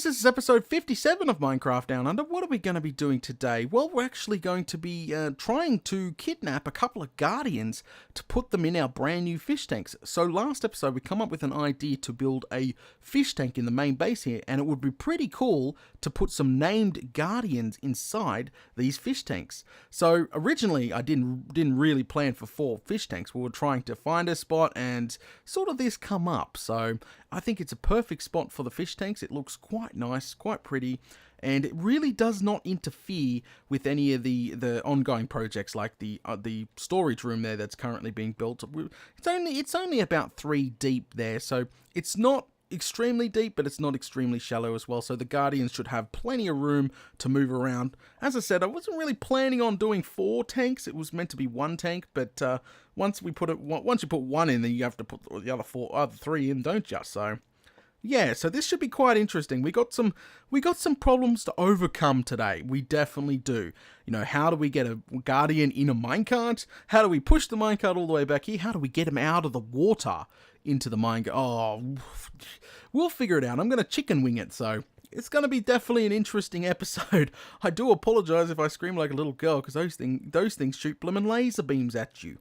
this is episode 57 of Minecraft Down Under. What are we going to be doing today? Well, we're actually going to be trying to kidnap a couple of guardians to put them in our brand new fish tanks. So last episode we come up with an idea to build a fish tank in the main base here, and it would be pretty cool to put some named guardians inside these fish tanks. So originally I didn't really plan for 4 fish tanks. We were trying to find a spot and sort of this come up. So I think it's a perfect spot for the fish tanks. It looks quite nice, quite pretty, and it really does not interfere with any of the ongoing projects like the storage room there that's currently being built. It's only about 3 deep there, so it's not extremely deep, but it's not extremely shallow as well, so the guardians should have plenty of room to move around. As I said, I wasn't really planning on doing 4 tanks. It was meant to be 1 tank, but once you put 1 in, then you have to put the other 3 in, don't you? So yeah, so this should be quite interesting. We got some problems to overcome today. We definitely do. You know, how do we get a guardian in a minecart? How do we push the minecart all the way back here? How do we get him out of the water into the minecart? Oh, we'll figure it out. I'm going to chicken wing it, so it's going to be definitely an interesting episode. I do apologize if I scream like a little girl, because those things shoot bloomin' laser beams at you.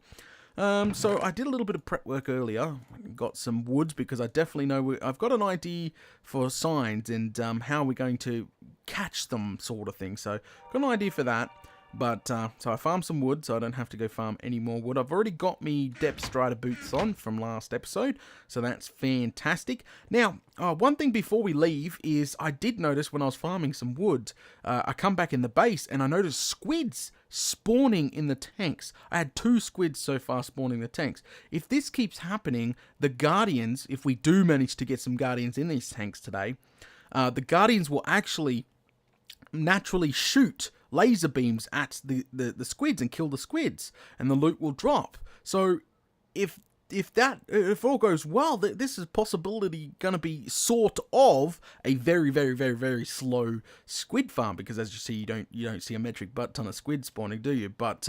So I did a little bit of prep work earlier. I got some woods because I definitely know I've got an idea for signs and how we're going to catch them, sort of thing. So got an idea for that. But so I farmed some wood, so I don't have to go farm any more wood. I've already got me depth strider boots on from last episode, so that's fantastic. Now, one thing before we leave is I did notice when I was farming some wood, I come back in the base and I noticed squids spawning in the tanks. I had 2 squids so far spawning the tanks. If this keeps happening, the guardians, if we do manage to get some guardians in these tanks today, the guardians will actually naturally shoot laser beams at the squids and kill the squids, and the loot will drop. So if all goes well, this is possibility going to be sort of a very, very, very, very slow squid farm, because as you see, you don't see a metric butt ton of squid spawning, do you? But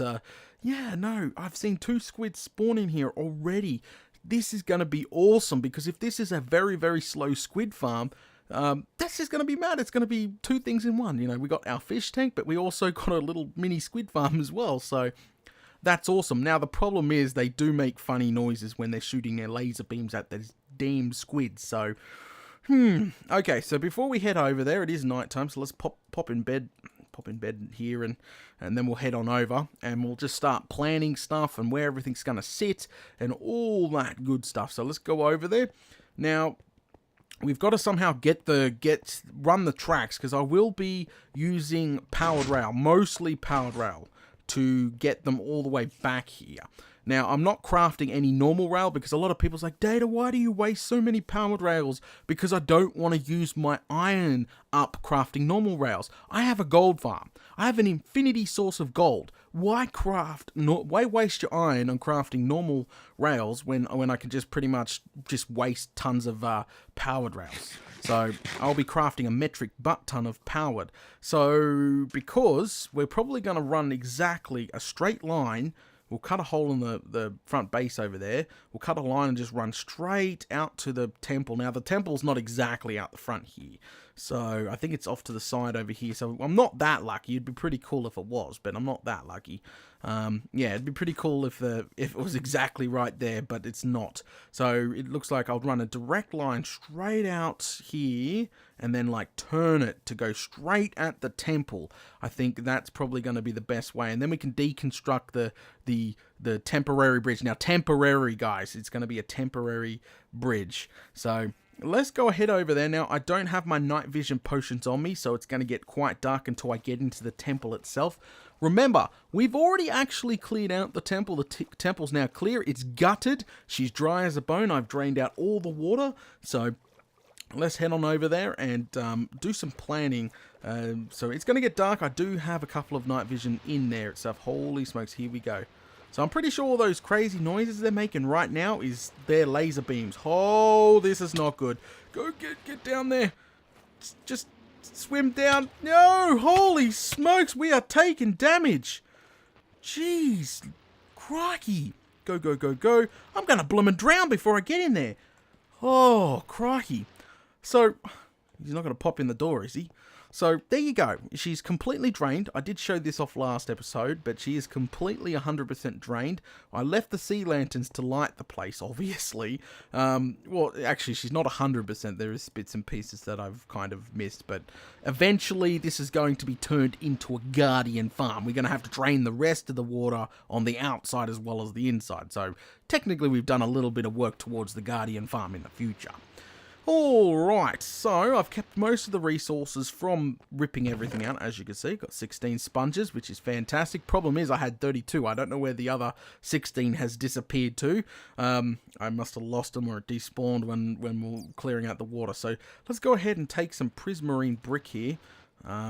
yeah, no, I've seen 2 squids spawning here already. This is going to be awesome, because if this is a very, very slow squid farm, that's just going to be mad. It's going to be 2 things in one. You know, we got our fish tank, but we also got a little mini squid farm as well. So that's awesome. Now, the problem is they do make funny noises when they're shooting their laser beams at these damn squids. So, okay, so before we head over there, it is nighttime, so let's pop in bed here, and then we'll head on over, and we'll just start planning stuff and where everything's going to sit and all that good stuff. So let's go over there. Now, we've got to somehow run the tracks, because I will be using powered rail, mostly powered rail, to get them all the way back here. Now, I'm not crafting any normal rail, because a lot of people's like, Data, why do you waste so many powered rails? Because I don't want to use my iron up crafting normal rails. I have a gold farm. I have an infinity source of gold. Why waste your iron on crafting normal rails when I can just pretty much just waste tons of powered rails? So I'll be crafting a metric butt ton of powered. So because we're probably going to run exactly a straight line, we'll cut a hole in the front base over there. We'll cut a line and just run straight out to the temple. Now, the temple's not exactly out the front here, so I think it's off to the side over here. So I'm not that lucky. It'd be pretty cool if it was, but I'm not that lucky. Yeah, it'd be pretty cool if it was exactly right there, but it's not. So it looks like I'll run a direct line straight out here, and then like turn it to go straight at the temple. I think that's probably going to be the best way, and then we can deconstruct the temporary bridge. Now, temporary, guys, it's going to be a temporary bridge. So let's go ahead over there. Now, I don't have my night vision potions on me, so it's going to get quite dark until I get into the temple itself. Remember, we've already actually cleared out the temple. The temple's now clear. It's gutted. She's dry as a bone. I've drained out all the water. So let's head on over there and do some planning. So it's going to get dark. I do have a couple of night vision in there itself. Holy smokes, here we go. So I'm pretty sure all those crazy noises they're making right now is their laser beams. Oh, this is not good. Go get down there. Just swim down. No, holy smokes, we are taking damage. Jeez, crikey. Go, go, go, go. I'm going to bloom and drown before I get in there. Oh, crikey. So, He's not going to pop in the door, is he? So there you go. She's completely drained. I did show this off last episode, but she is completely 100% drained. I left the sea lanterns to light the place, obviously. Well, actually, she's not 100%. There is bits and pieces that I've kind of missed, but eventually this is going to be turned into a guardian farm. We're going to have to drain the rest of the water on the outside as well as the inside. So technically, we've done a little bit of work towards the guardian farm in the future. Alright, so I've kept most of the resources from ripping everything out, as you can see. Got 16 sponges, which is fantastic. Problem is, I had 32. I don't know where the other 16 has disappeared to. I must have lost them or it despawned when we were clearing out the water. So let's go ahead and take some prismarine brick here.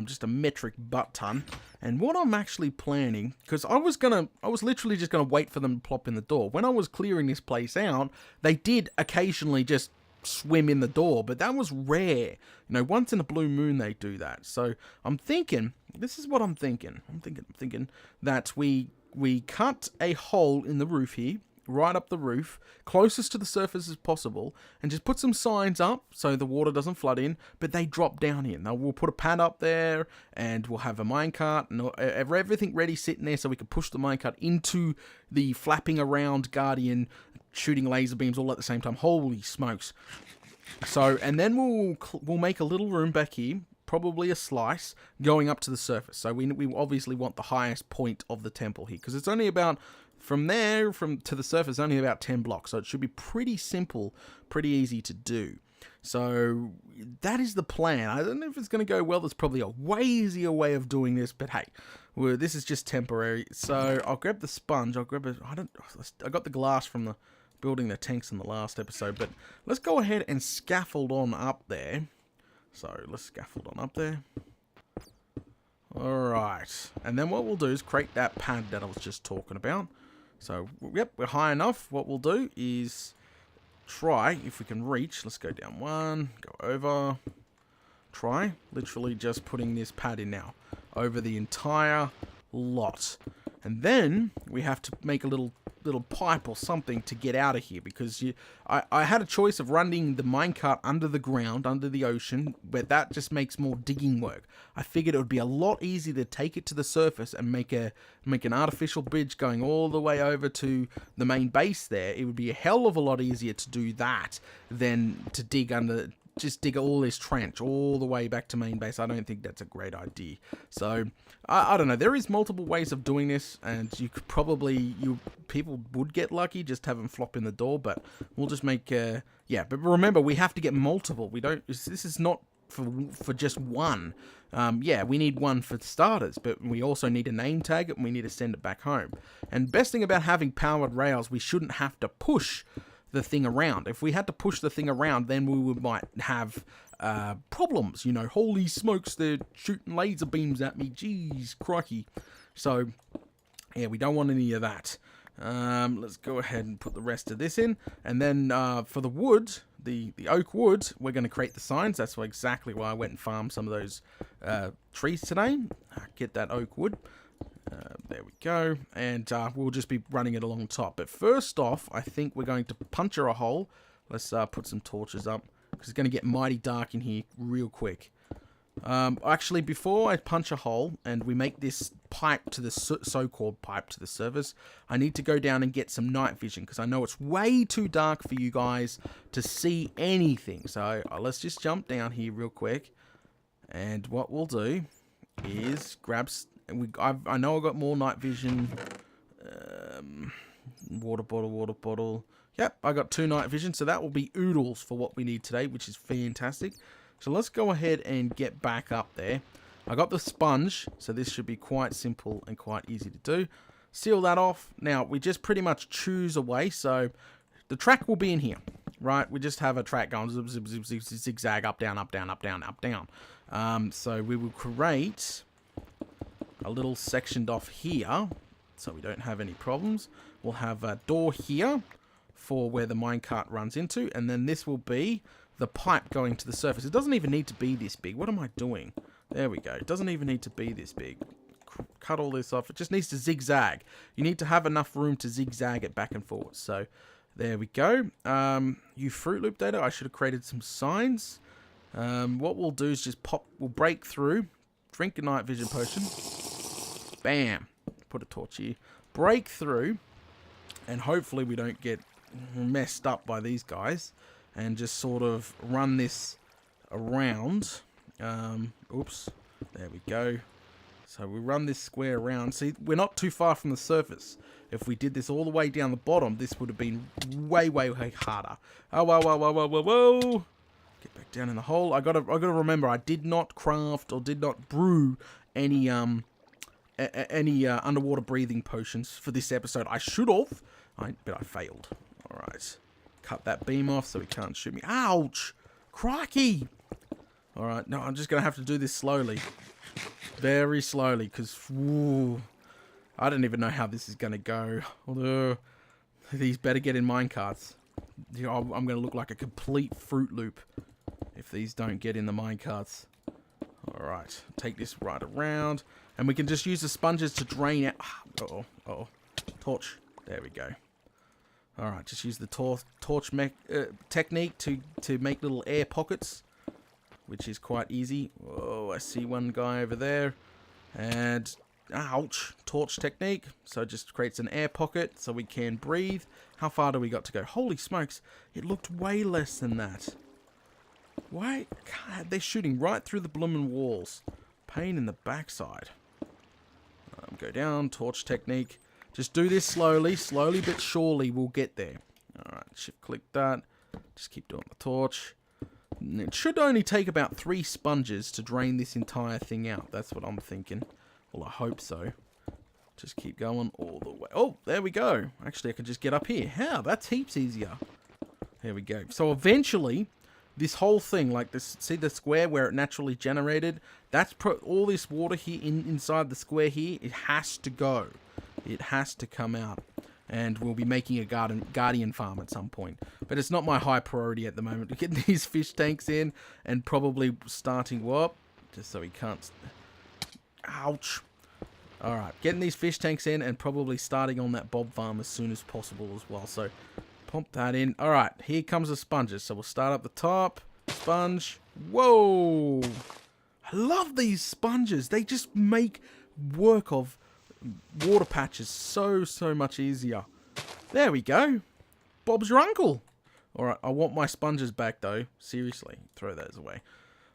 Just a metric butt ton. And what I'm actually planning, because I was literally just gonna wait for them to plop in the door. When I was clearing this place out, they did occasionally just swim in the door, but that was rare. You know, once in a blue moon they do that. So I'm thinking, this is what I'm thinking. I'm thinking that we cut a hole in the roof here, right up the roof, closest to the surface as possible, and just put some signs up so the water doesn't flood in, but they drop down here. Now we'll put a pad up there, and we'll have a minecart and everything ready sitting there so we can push the minecart into the flapping around guardian, shooting laser beams all at the same time. Holy smokes. So, and then we'll make a little room back here, probably a slice, going up to the surface. So we obviously want the highest point of the temple here, because it's only about, from there to the surface, only about 10 blocks. So it should be pretty simple, pretty easy to do. So that is the plan. I don't know if it's going to go well. There's probably a way easier way of doing this, but hey, this is just temporary. So I'll grab the sponge. I got the glass from the building the tanks in the last episode, but let's go ahead and scaffold on up there. So let's scaffold on up there. Alright, and then what we'll do is create that pad that I was just talking about. So, yep, we're high enough. What we'll do is try, if we can reach, let's go down one, go over, try, literally just putting this pad in now, over the entire lot. And then we have to make a little pipe or something to get out of here, because I had a choice of running the minecart under the ground, under the ocean, but that just makes more digging work. I figured it would be a lot easier to take it to the surface and make an artificial bridge going all the way over to the main base there. It would be a hell of a lot easier to do that than to dig under, just dig all this trench all the way back to main base. I don't think that's a great idea. So I don't know. There is multiple ways of doing this, and you could probably, people would get lucky, just have them flop in the door. But we'll just make yeah. But remember, we have to get multiple. We don't. This is not for just one. Yeah, we need one for starters, but we also need a name tag and we need to send it back home. And best thing about having powered rails, we shouldn't have to push the thing around. If we had to push the thing around, then we might have problems. You know, holy smokes, they're shooting laser beams at me. Jeez, crikey. So, yeah, we don't want any of that. Let's go ahead and put the rest of this in. And then for the wood, the oak wood, we're going to create the signs. That's exactly why I went and farmed some of those trees today. Get that oak wood. There we go, and we'll just be running it along top. But first off, I think we're going to puncture a hole. Let's put some torches up, because it's going to get mighty dark in here real quick. Actually, before I punch a hole and we make this pipe to the so-called pipe to the surface, I need to go down and get some night vision, because I know it's way too dark for you guys to see anything. So let's just jump down here real quick, and what we'll do is grab. I know I got more night vision. Water bottle. Yep, I got 2 night vision, so that will be oodles for what we need today, which is fantastic. So let's go ahead and get back up there. I got the sponge, so this should be quite simple and quite easy to do. Seal that off. Now, we just pretty much choose a way, so the track will be in here, right? We just have a track going zip, zip, zip, zip, zigzag, up, down, up, down, up, down, up, down. So we will create a little sectioned off here, so we don't have any problems. We'll have a door here for where the minecart runs into, and then this will be the pipe going to the surface. It doesn't even need to be this big. What am I doing? There we go. It doesn't even need to be this big. Cut all this off. It just needs to zigzag. You need to have enough room to zigzag it back and forth. So there we go. You Fruit Loop data. I should have created some signs. What we'll do is just we'll break through, drink a night vision potion, bam, put a torch here, break through, and hopefully we don't get messed up by these guys, and just sort of run this around. Oops, there we go. So we run this square around. See, we're not too far from the surface. If we did this all the way down the bottom, this would have been way, way, way harder. Oh, whoa, whoa, whoa, whoa, whoa, whoa. Get back down in the hole. I gotta remember, I did not craft or did not brew any underwater breathing potions for this episode. I should have, but I failed. All right, cut that beam off so he can't shoot me. Ouch, crikey! All right, no, I'm just gonna have to do this slowly, very slowly, because I don't even know how this is gonna go. Although these better get in minecarts. I'm gonna look like a complete Fruit Loop if these don't get in the minecarts. All right, take this right around, and we can just use the sponges to drain out. Torch. There we go. All right, just use the torch technique to make little air pockets, which is quite easy. Oh, I see one guy over there, and ouch, torch technique. So it just creates an air pocket so we can breathe. How far do we got to go? Holy smokes, it looked way less than that. Why? God, they're shooting right through the bloomin' walls. Pain in the backside. Go down, torch technique. Just do this slowly but surely we'll get there. Alright, shift click that. Just keep doing the torch. And it should only take about 3 sponges to drain this entire thing out. That's what I'm thinking. Well, I hope so. Just keep going all the way. Oh, there we go. Actually, I can just get up here. How? That's heaps easier. There we go. So eventually, this whole thing, like this, see the square where it naturally generated? That's all this water here inside the square here. It has to go. It has to come out. And we'll be making a guardian farm at some point. But it's not my high priority at the moment. To get these fish tanks in and probably starting what? Just so he can't... Ouch. Alright, getting these fish tanks in and probably starting on that bob farm as soon as possible as well. So, pump that in. Alright, here comes the sponges. So we'll start up the top. Sponge. Whoa! I love these sponges. They just make work of water patches so much easier. There we go. Bob's your uncle. Alright, I want my sponges back though. Seriously, throw those away.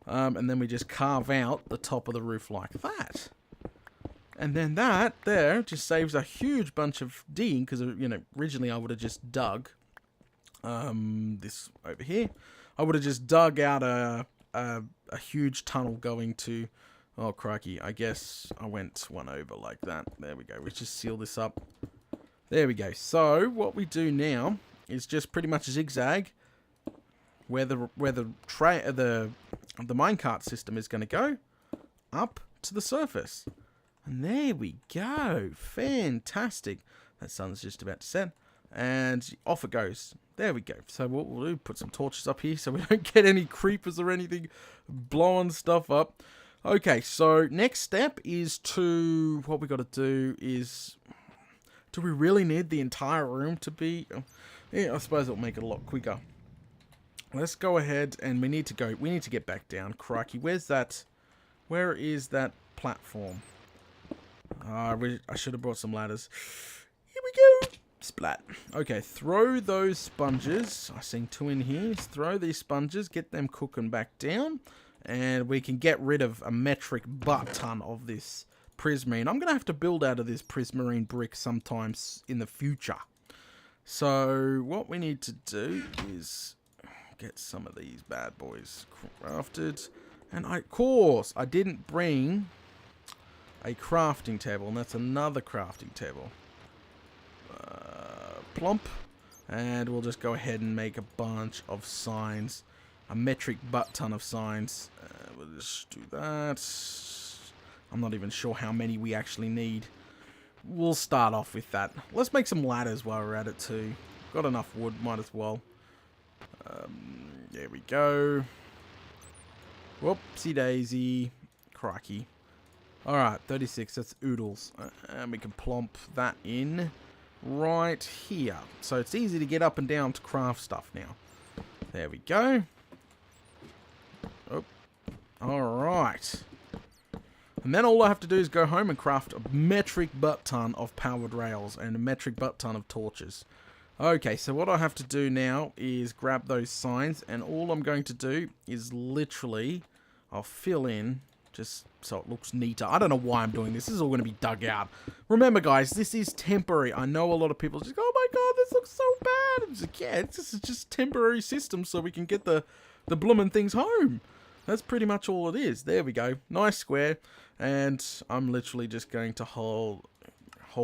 And then we just carve out the top of the roof like that. And then that there just saves a huge bunch of digging, because, you know, originally I would have just dug this over here. I would have just dug out a huge tunnel going to... Oh, crikey. I guess I went one over like that. There we go. We just seal this up. There we go. So, what we do now is just pretty much zigzag where the minecart system is going to go up to the surface. And there we go. Fantastic. That sun's just about to set. And off it goes. There we go. So what we'll do, put some torches up here so we don't get any creepers or anything blowing stuff up. Okay, so next step is to... What we got to do is... Do we really need the entire room to be... Yeah, I suppose it'll make it a lot quicker. Let's go ahead and we need to get back down. Crikey, where's that... Where is that platform? I should have brought some ladders. Here we go. Splat. Okay, throw those sponges. I seen 2 in here. Throw these sponges. Get them cooking back down. And we can get rid of a metric butt ton of this prismarine. I'm going to have to build out of this prismarine brick sometimes in the future. So what we need to do is get some of these bad boys crafted. And of course, I didn't bring a crafting table, and that's another crafting table. Plump. And we'll just go ahead and make a bunch of signs. A metric butt ton of signs. We'll just do that. I'm not even sure how many we actually need. We'll start off with that. Let's make some ladders while we're at it too. Got enough wood, might as well. There we go. Whoopsie daisy. Crikey. Alright, 36, that's oodles. And we can plump that in right here. So it's easy to get up and down to craft stuff now. There we go. Alright. And then all I have to do is go home and craft a metric butt ton of powered rails and a metric butt ton of torches. Okay, so what I have to do now is grab those signs, and all I'm going to do is literally, I'll fill in just so it looks neater. I don't know why I'm doing this. This is all going to be dug out. Remember, guys, this is temporary. I know a lot of people just go, oh my god, this looks so bad. I'm just like, yeah, this is just temporary system so we can get the bloomin' things home. That's pretty much all it is. There we go. Nice square. And I'm literally just going to hold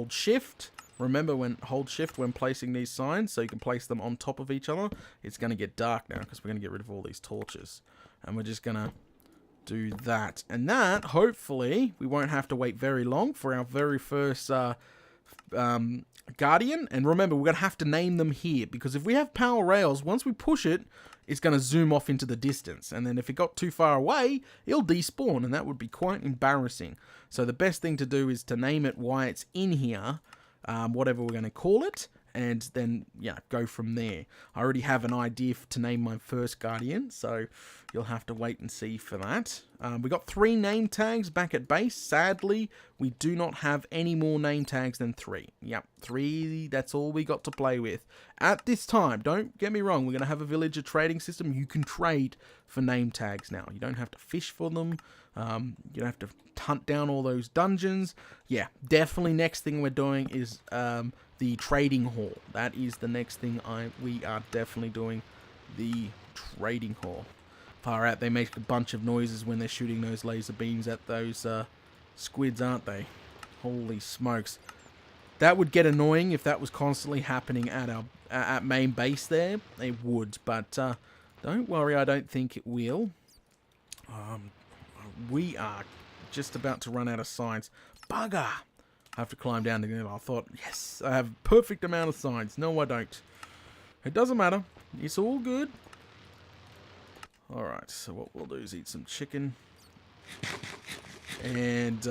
shift. Remember, hold shift when placing these signs so you can place them on top of each other. It's going to get dark now because we're going to get rid of all these torches. And we're just going to do that. And that, hopefully, we won't have to wait very long for our very first guardian. And remember, we're going to have to name them here, because if we have power rails, once we push it, it's going to zoom off into the distance. And then if it got too far away, it'll despawn, and that would be quite embarrassing. So the best thing to do is to name it while it's in here, whatever we're going to call it, and then, yeah, go from there. I already have an idea to name my first guardian, so you'll have to wait and see for that. We got 3 name tags back at base. Sadly, we do not have any more name tags than 3. Yep, 3, that's all we got to play with. At this time, don't get me wrong, we're going to have a villager trading system. You can trade for name tags now. You don't have to fish for them. You don't have to hunt down all those dungeons. Yeah, definitely next thing we're doing is the trading hall. That is the next thing we are definitely doing, the trading hall. Far out, they make a bunch of noises when they're shooting those laser beams at those squids, aren't they? Holy smokes. That would get annoying if that was constantly happening at our at main base there. It would, but don't worry, I don't think it will. We are just about to run out of signs. Bugger! I have to climb down again. I thought, yes, I have a perfect amount of signs. No, I don't. It doesn't matter. It's all good. Alright, so what we'll do is eat some chicken. And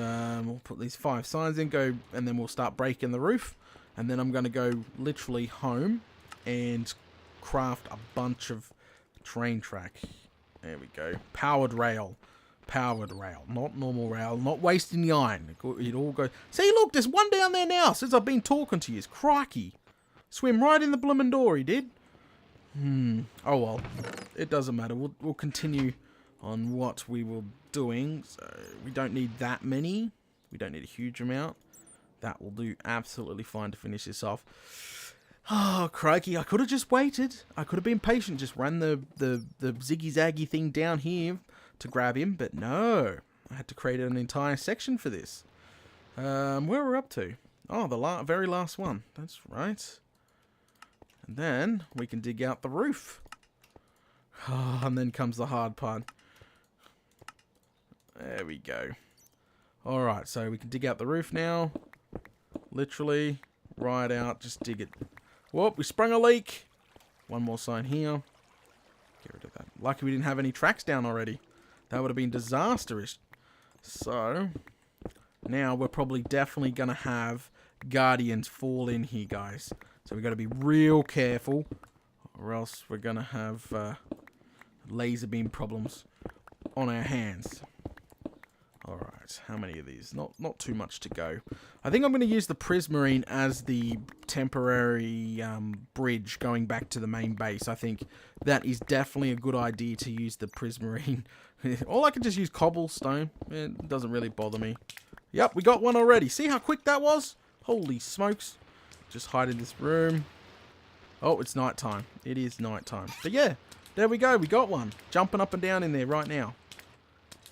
we'll put these 5 signs in, and then we'll start breaking the roof. And then I'm going to go literally home and craft a bunch of train track. There we go. Powered rail. Powered rail, not normal rail, not wasting the iron. It all goes. See, look, there's one down there now since I've been talking to you. Crikey. Swim right in the bloomin' door, he did. Oh well, it doesn't matter. We'll continue on what we were doing. So we don't need that many. We don't need a huge amount. That will do absolutely fine to finish this off. Oh, crikey, I could have just waited. I could have been patient, just ran the ziggy-zaggy thing down here to grab him, but no. I had to create an entire section for this. Where we're up to? Oh, the very last one. That's right. And then we can dig out the roof. Oh, and then comes the hard part. There we go. Alright, so we can dig out the roof now. Literally, right out, just dig it. Whoop, we sprung a leak. One more sign here. Get rid of that. Lucky we didn't have any tracks down already. That would have been disastrous. So, now we're probably definitely going to have guardians fall in here, guys. So we've got to be real careful, or else we're going to have laser beam problems on our hands. Alright, how many of these? Not too much to go. I think I'm going to use the prismarine as the temporary bridge going back to the main base. I think that is definitely a good idea to use the prismarine. Or I can just use cobblestone. It doesn't really bother me. Yep, we got one already. See how quick that was? Holy smokes. Just hide in this room. Oh, it's nighttime. It is nighttime. But yeah, there we go. We got one. Jumping up and down in there right now.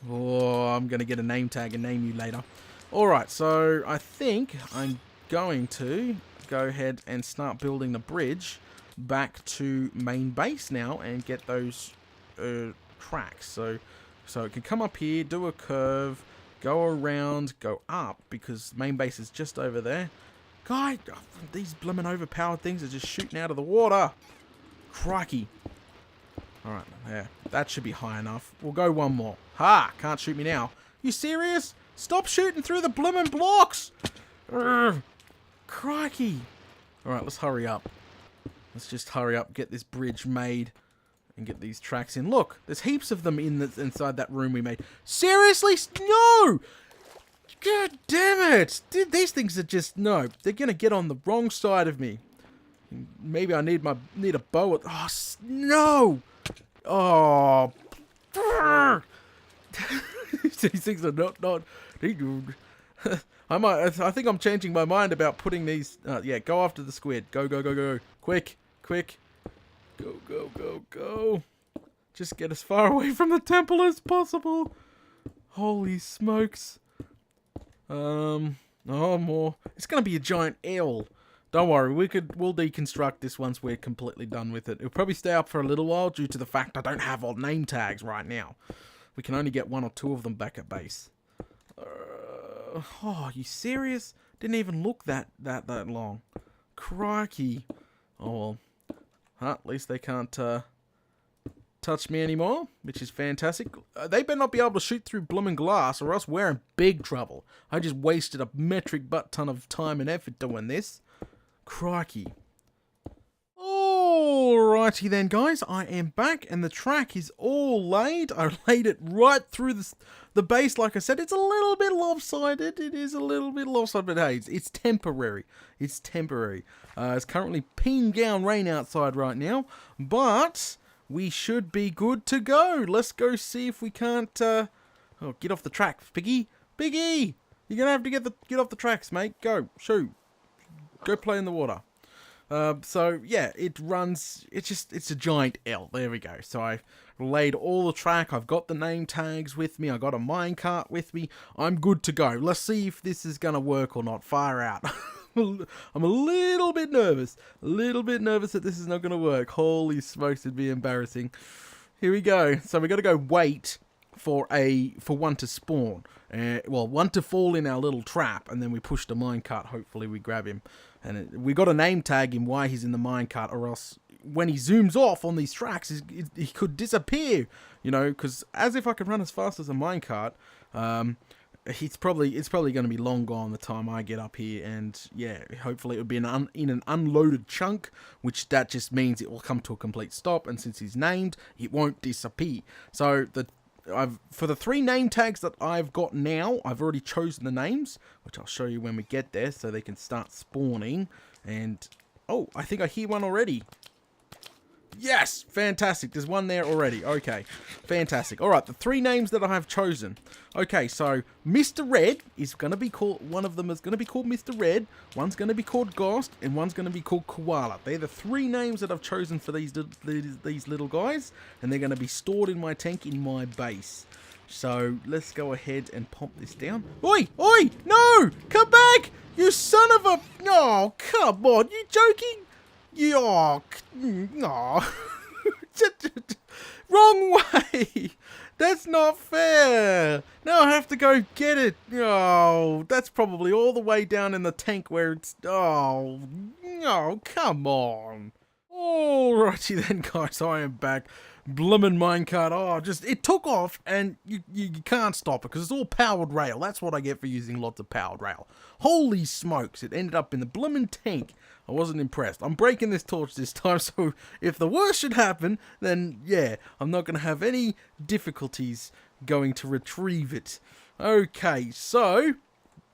Oh, I'm going to get a name tag and name you later. Alright, so I think I'm going to go ahead and start building the bridge back to main base now and get those tracks. So it can come up here, do a curve, go around, go up, because main base is just over there. God, these blooming overpowered things are just shooting out of the water. Crikey. Alright, yeah, that should be high enough. We'll go one more. Ha! Can't shoot me now. You serious? Stop shooting through the bloomin' blocks! Urgh. Crikey! Alright, let's hurry up. Let's just hurry up, get this bridge made. and get these tracks in. Look, there's heaps of them inside that room we made. Seriously? No! God damn it! Dude, these things are just, no. They're gonna get on the wrong side of me. Maybe I need a bow. Oh, no! Oh. These things are not. I think I'm changing my mind about putting these. Yeah, go after the squid. Go. Quick. Go. Just get as far away from the temple as possible. Holy smokes. Oh, more. It's gonna be a giant L. Don't worry, we'll deconstruct this once we're completely done with it. It'll probably stay up for a little while due to the fact I don't have all name tags right now. We can only get 1 or 2 of them back at base. Oh, you serious? Didn't even look that long. Crikey. Oh well. At least they can't touch me anymore, which is fantastic. They better not be able to shoot through blooming glass, or else we're in big trouble. I just wasted a metric butt ton of time and effort doing this. Crikey. Alrighty then, guys. I am back, and the track is all laid. I laid it right through the base. Like I said, it's a little bit lopsided. It is a little bit lopsided, but hey, it's temporary. It's temporary. It's currently peeing down rain outside right now, but we should be good to go. Let's go see if we can't... Oh, get off the tracks, Piggy. Piggy! You're going to have to get off the tracks, mate. Go. Shoo. Go play in the water. So, yeah, it runs... It's a giant L. There we go. So I've laid all the track. I've got the name tags with me. I got a minecart with me. I'm good to go. Let's see if this is going to work or not. Fire out. I'm a little bit nervous. A little bit nervous that this is not going to work. Holy smokes, it'd be embarrassing. Here we go. So we got to go wait for one to spawn. Well, one to fall in our little trap, and then we push the minecart. Hopefully we grab him. And we got to name tag him why he's in the minecart, or else when he zooms off on these tracks, he could disappear. You know, because as if I could run as fast as a minecart, it's probably going to be long gone the time I get up here, and yeah, hopefully it would be in an unloaded chunk, which that just means it will come to a complete stop, and since he's named, it won't disappear. So for the 3 name tags that I've got now, I've already chosen the names, which I'll show you when we get there, so they can start spawning. And oh, I think I hear one already. Yes! Fantastic. There's one there already. Okay. Fantastic. Alright, the 3 names that I have chosen. Okay, so Mr. Red is going to be called... One of them is going to be called Mr. Red. One's going to be called Ghost. And one's going to be called Koala. They're the 3 names that I've chosen for these little guys. And they're going to be stored in my tank in my base. So, let's go ahead and pop this down. Oi! Oi! No! Come back! You son of a... Oh, come on. You joking? No. Wrong way. That's not fair. Now I have to go get it. Oh, that's probably all the way down in the tank where it's... Oh, no, come on. Alrighty then, guys. I am back. Bloomin' minecart. Oh, it took off, and you can't stop it because it's all powered rail. That's what I get for using lots of powered rail. Holy smokes, it ended up in the bloomin' tank. I wasn't impressed. I'm breaking this torch this time, so if the worst should happen, then yeah, I'm not going to have any difficulties going to retrieve it. Okay, so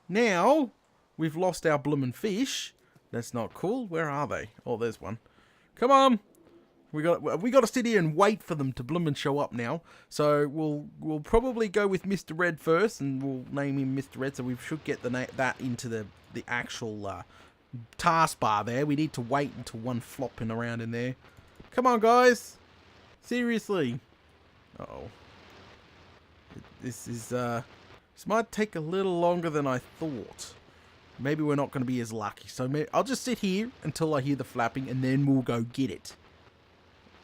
now we've lost our bloomin' fish. That's not cool. Where are they? Oh, there's one. Come on. We got to sit here and wait for them to bloomin' show up now. So we'll probably go with Mr. Red first, and we'll name him Mr. Red. So we should get that into the actual taskbar there. We need to wait until one flopping around in there. Come on, guys. Seriously. Uh-oh. This might take a little longer than I thought. Maybe we're not going to be as lucky. So I'll just sit here until I hear the flapping, and then we'll go get it.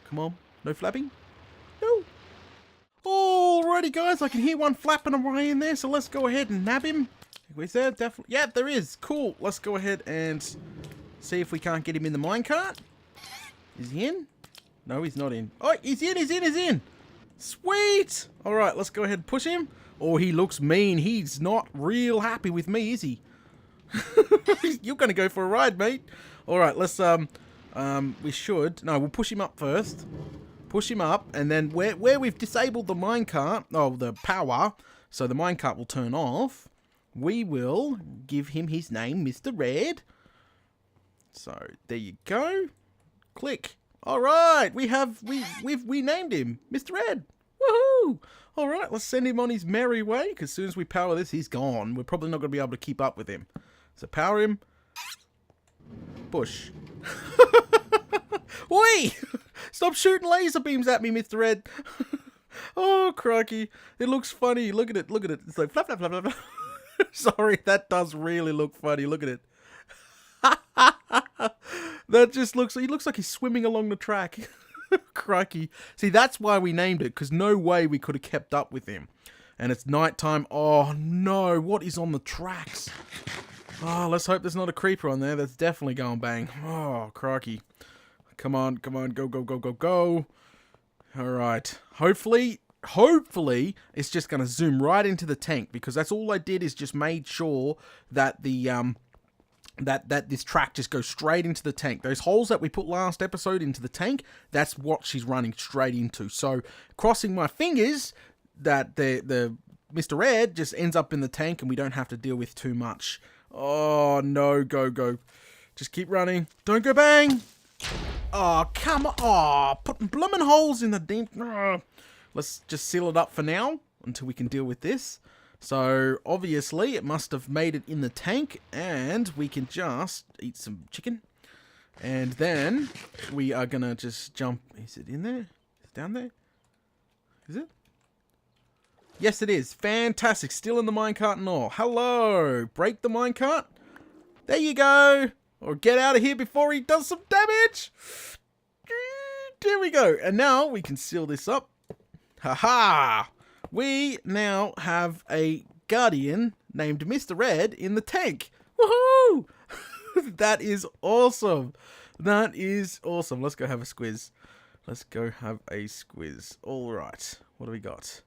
Come on. No flapping? No. Alrighty, guys. I can hear one flapping away in there, so let's go ahead and nab him. Is there? Definitely. Yeah, there is. Cool. Let's go ahead and see if we can't get him in the minecart. Is he in? No, he's not in. Oh, he's in, he's in, he's in. Sweet. Alright, let's go ahead and push him. Oh, he looks mean. He's not real happy with me, is he? You're going to go for a ride, mate. Alright, let's... we should... No, we'll push him up first. Push him up, and then where we've disabled the minecart, the power, so the minecart will turn off, we will give him his name, Mr. Red. So, there you go. Click. Alright, we named him, Mr. Red. Woohoo! Alright, let's send him on his merry way, because as soon as we power this, he's gone. We're probably not going to be able to keep up with him. So power him. Push. Oi! Stop shooting laser beams at me, Mr. Red. Oh, crikey. It looks funny. Look at it. Look at it. It's like flap, flap, flap, flap, flap. Sorry, that does really look funny. Look at it. That just looks... He looks like he's swimming along the track. Crikey. See, that's why we named it, because no way we could have kept up with him. And it's nighttime. Oh, no. What is on the tracks? Oh, let's hope there's not a creeper on there. That's definitely going bang. Oh, crikey. Come on, come on. Go, go, go, go, go. All right. Hopefully, it's just going to zoom right into the tank, because that's all I did is just made sure that the... That this track just goes straight into the tank. Those holes that we put last episode into the tank, that's what she's running straight into. So, crossing my fingers that the Mr. Red just ends up in the tank and we don't have to deal with too much. Oh, no, go. Just keep running. Don't go bang. Oh, come on. Oh, putting blooming holes in the deep. Oh. Let's just seal it up for now until we can deal with this. So, obviously, it must have made it in the tank, and we can just eat some chicken. And then, we are going to just jump... Is it in there? Is it down there? Is it? Yes, it is. Fantastic. Still in the minecart and all. Hello! Break the minecart. There you go! Or get out of here before he does some damage! There we go. And now, we can seal this up. Haha! We now have a guardian named Mr. Red in the tank. Woohoo! That is awesome. That is awesome. Let's go have a squiz. Let's go have a squiz. All right. What do we got?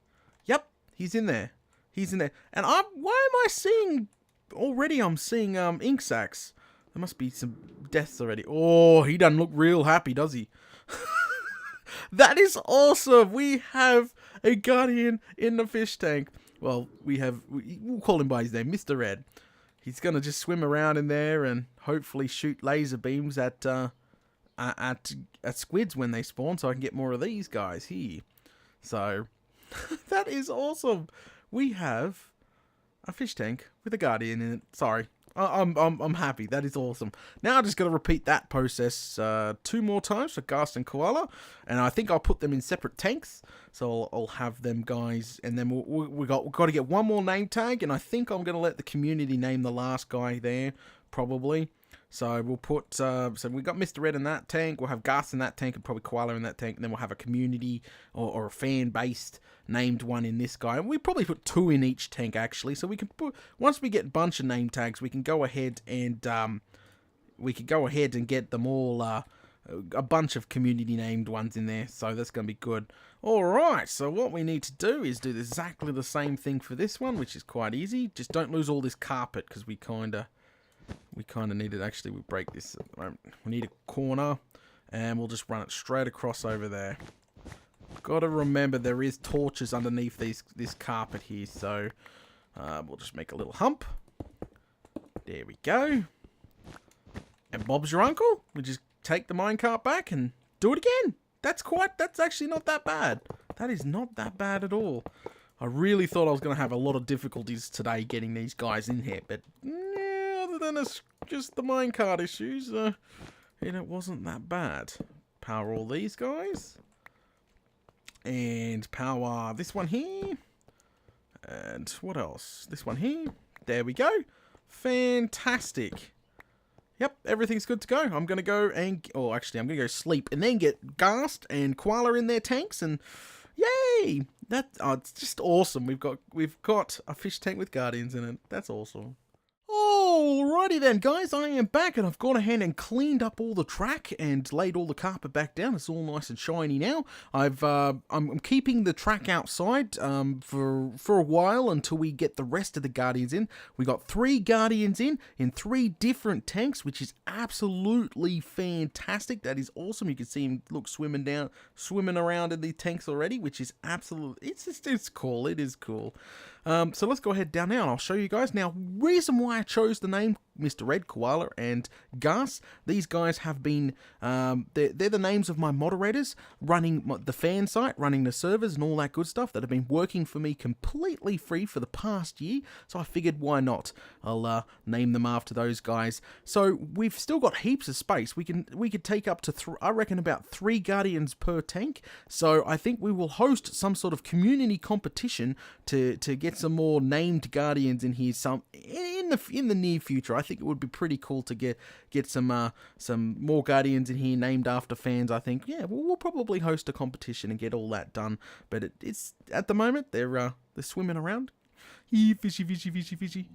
Yep, he's in there. He's in there. And why am I seeing... Already I'm seeing ink sacs. There must be some deaths already. Oh, he doesn't look real happy, does he? That is awesome. We have a guardian in the fish tank. Well, we'll call him by his name, Mr. Red. He's going to just swim around in there and hopefully shoot laser beams at squids when they spawn, so I can get more of these guys here. So, that is awesome. We have a fish tank with a guardian in it. Sorry. I'm happy. That is awesome. Now I just got to repeat that process 2 more times for Ghast and Koala, and I think I'll put them in separate tanks. So I'll have them guys, and then we've got to get 1 more name tag, and I think I'm going to let the community name the last guy there, probably. So we'll put so we've got Mr. Red in that tank. We'll have Ghast in that tank, and probably Koala in that tank, and then we'll have a community or a fan-based named one in this guy. And we probably put 2 in each tank actually, so we can put, once we get a bunch of name tags, we can go ahead and get them all a bunch of community named ones in there. So that's going to be good. All right. So what we need to do is do exactly the same thing for this one, which is quite easy. Just don't lose all this carpet, because we kind of need it. Actually, we break this. We need a corner, and we'll just run it straight across over there. Got to remember there is torches underneath this carpet here, so we'll just make a little hump. There we go. And Bob's your uncle. We just take the minecart back and do it again. That's actually not that bad. That is not that bad at all. I really thought I was going to have a lot of difficulties today getting these guys in here, but other than it's just the minecart issues, it wasn't that bad. Power all these guys. And power this one here. And what else? This one here. There we go. Fantastic. Yep, everything's good to go. I'm going to go and... Oh, actually, I'm going to go sleep and then get Ghast and Koala in their tanks. And yay! It's just awesome. We've got a fish tank with guardians in it. That's awesome. Alrighty then, guys, I am back and I've gone ahead and cleaned up all the track and laid all the carpet back down. It's all nice and shiny now. I'm keeping the track outside for a while until we get the rest of the Guardians in. We got 3 Guardians in 3 different tanks, which is absolutely fantastic. That is awesome. You can see him swimming around in the tanks already, which is absolutely, it's cool. It is cool. So let's go ahead down now and I'll show you guys. Now, reason why I chose the name Mr. Red, Koala, and Gus, these guys have been, they're the names of my moderators running the fan site, running the servers and all that good stuff that have been working for me completely free for the past year. So I figured, why not? I'll name them after those guys. So we've still got heaps of space. We could take up to, I reckon, about 3 Guardians per tank. So I think we will host some sort of community competition to get some more named Guardians in here in the near future. I think it would be pretty cool to get some more Guardians in here named after fans. I think, yeah, we'll probably host a competition and get all that done. But it's at the moment they're swimming around. Fishy, fishy, fishy, fishy.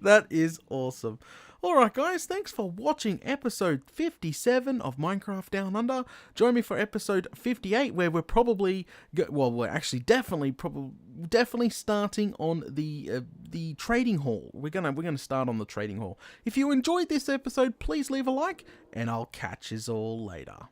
That is awesome. Alright guys, thanks for watching episode 57 of Minecraft Down Under. Join me for episode 58 where we're probably, we're actually definitely starting on the trading hall. We're gonna start on the trading hall. If you enjoyed this episode, please leave a like and I'll catch you all later.